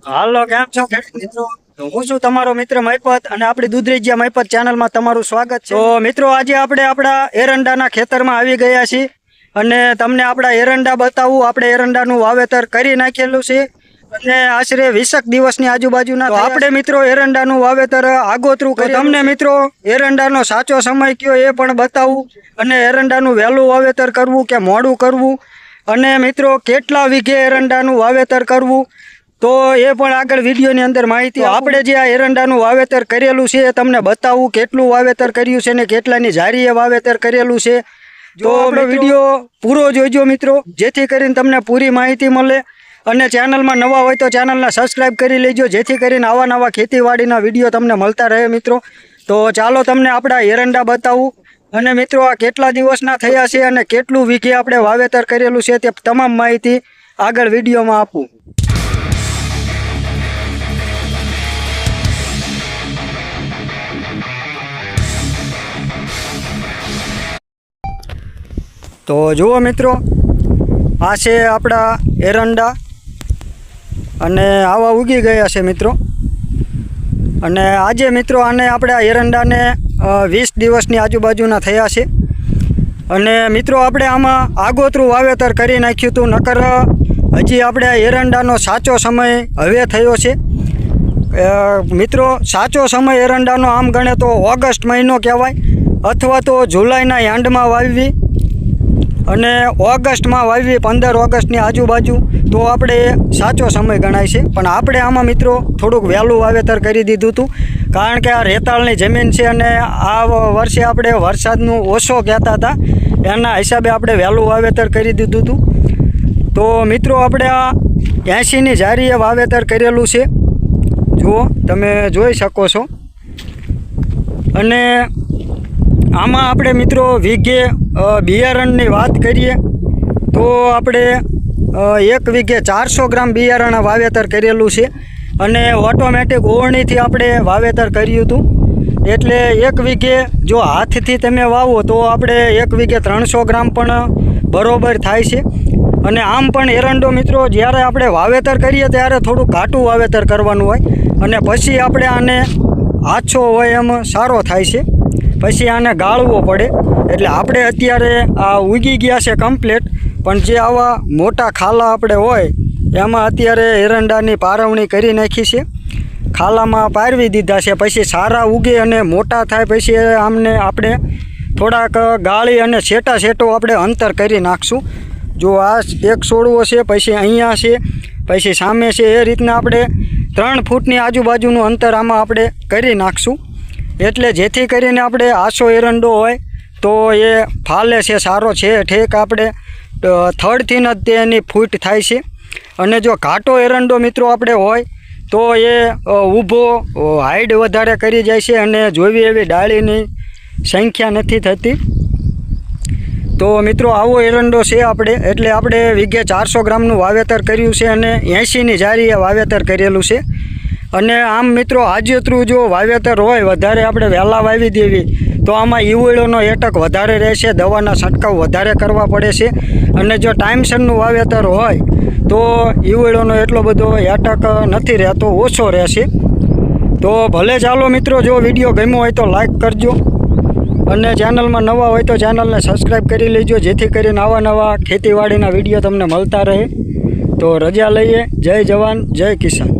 હાલો, કેમ છો ખેડૂત મિત્રો? હું છું તમારો મિત્ર મહિપત અને આપણી દૂધરેજિયા મહિપત ચેનલમાં તમારું સ્વાગત છે. તો મિત્રો, આજે આપણે આપણા એરંડાના ખેતરમાં આવી ગયા છીએ અને તમને આપણા એરંડા બતાવું. આપણે એરંડાનું વાવેતર કરી નાખેલું છે અને આશરે 20 દિવસની આજુબાજુના. તો આપણે મિત્રો એરંડાનું વાવેતર આગોતરું કરી તમને મિત્રો એરંડાનો સાચો સમય કયો એ પણ બતાવું અને એરંડાનું વહેલું વાવેતર કરવું કે મોડું કરવું અને મિત્રો કેટલા વીઘે એરંડાનું વાવેતર કરવું તો એ પણ આગળ વિડીયોની અંદર માહિતી. આપણે જે આ એરંડાનું વાવેતર કરેલું છે એ તમને બતાવું, કેટલું વાવેતર કર્યું છે ને કેટલાની જારીએ વાવેતર કરેલું છે. તો આપણો વિડીયો પૂરો જોઈજો મિત્રો, જેથી કરીને તમને પૂરી માહિતી મળે. અને ચેનલમાં નવા હોય તો ચેનલને સબસ્ક્રાઈબ કરી લેજો, જેથી કરીને આવા નવા ખેતીવાડીના વિડીયો તમને મળતા રહે મિત્રો. તો ચાલો તમને આપણા એરંડા બતાવું અને મિત્રો આ કેટલા દિવસના થયા છે અને કેટલું વીઘે આપણે વાવેતર કરેલું છે તે તમામ માહિતી આગળ વિડીયોમાં આપું. તો જુઓ મિત્રો, આ છે આપણા એરંડા અને આવા ઉગી ગયા છે મિત્રો. અને આજે મિત્રો આને આપણે આ એરંડાને 20 દિવસની આજુબાજુના થયા છે. અને મિત્રો આપણે આમાં આગોતરું વાવેતર કરી નાખ્યું હતું, નકર હજી આપણે આ એરંડાનો સાચો સમય હવે થયો છે મિત્રો. સાચો સમય એરંડાનો આમ ગણે તો ઓગસ્ટ મહિનો કહેવાય, અથવા તો જુલાઈના એન્ડમાં વાવવી અને ઓગસ્ટમાં વાવવી, 15 ઓગસ્ટની આજુબાજુ, તો આપણે સાચો સમય ગણાય છે. પણ આપણે આમાં મિત્રો થોડુંક વહેલું વાવેતર કરી દીધું હતું, કારણ કે આ રેતાળની જમીન છે અને આ વર્ષે આપણે વરસાદનું ઓછો કહેતા હતા, એના હિસાબે આપણે વહેલું વાવેતર કરી દીધું હતું. તો મિત્રો આપણે આ 80ની જારીએ વાવેતર કરેલું છે, જુઓ તમે જોઈ શકો છો. અને આમાં આપણે મિત્રો વીઘે બિયારણની વાત કરીએ તો આપણે 1 વીઘે 400 ગ્રામ બિયારણ વાવેતર કરેલું છે અને ઓટોમેટિક ઓવણીથી આપણે વાવેતર કર્યું હતું. એટલે 1 વીઘે જો હાથથી તમે વાવો તો આપણે 1 વીઘે 300 ગ્રામ પણ બરોબર થાય છે. અને આમ પણ એરંડો મિત્રો જ્યારે આપણે વાવેતર કરીએ ત્યારે થોડું ઘાટું વાવેતર કરવાનું હોય અને પછી આપણે આને આછો હોય એમ સારો થાય છે, પછી આને ગાળવો પડે. એટલે આપણે અત્યારે આ ઉગી ગયા છે કમ્પ્લીટ, પણ જે આવા મોટા ખાલા આપણે હોય એમાં અત્યારે એરંડાની પારવણી કરી નાખી છે, ખાલામાં પારવી દીધા છે. પછી સારા ઉગે અને મોટા થાય પછી આમને આપણે થોડાક ગાળી અને છેટો આપણે અંતર કરી નાખશું. જો આ એક છોડવો છે, પછી અહીંયા છે, પછી સામે છે, એ રીતના આપણે 3 ફૂટની આજુબાજુનું અંતર આમાં આપણે કરી નાખશું. એટલે જેથી કરીને આપણે આછો એરંડો હોય તો એ ફાલે છે સારો છે ઠેક, આપણે થડથી જ તેની ફૂટ થાય છે. અને જો ઘાટો એરંડો મિત્રો આપણે હોય તો એ ઊભો હાઈડ વધારે કરી જાય છે અને જોવી એવી ડાળીની સંખ્યા નથી થતી. તો મિત્રો આવો એરંડો છે આપણે. એટલે આપણે વીઘે 400 ગ્રામનું વાવેતર કર્યું છે અને 80ની જારીએ વાવેતર કરેલું છે. અને આમ મિત્રો આજેતરું જો વાવેતર હોય વધારે આપણે વહેલા વાવી દેવી તો આમાં ઈવળોનો એટક વધારે રહેશે, દવાના છંટકાવ વધારે કરવા પડે છે. અને જો ટાઈમસરનું વાવેતર હોય તો ઈવળોનો એટલો બધો એટક નથી રહેતો, ઓછો રહેશે. તો ભલે ચાલો મિત્રો, જો વિડીયો ગમ્યો હોય તો લાઈક કરજો અને ચેનલમાં નવા હોય તો ચેનલને સબસ્ક્રાઈબ કરી લેજો, જેથી કરીને આવા નવા ખેતીવાડીના વિડીયો તમને મળતા રહે. તો રજા લઈએ. જય જવાન જય કિસાન.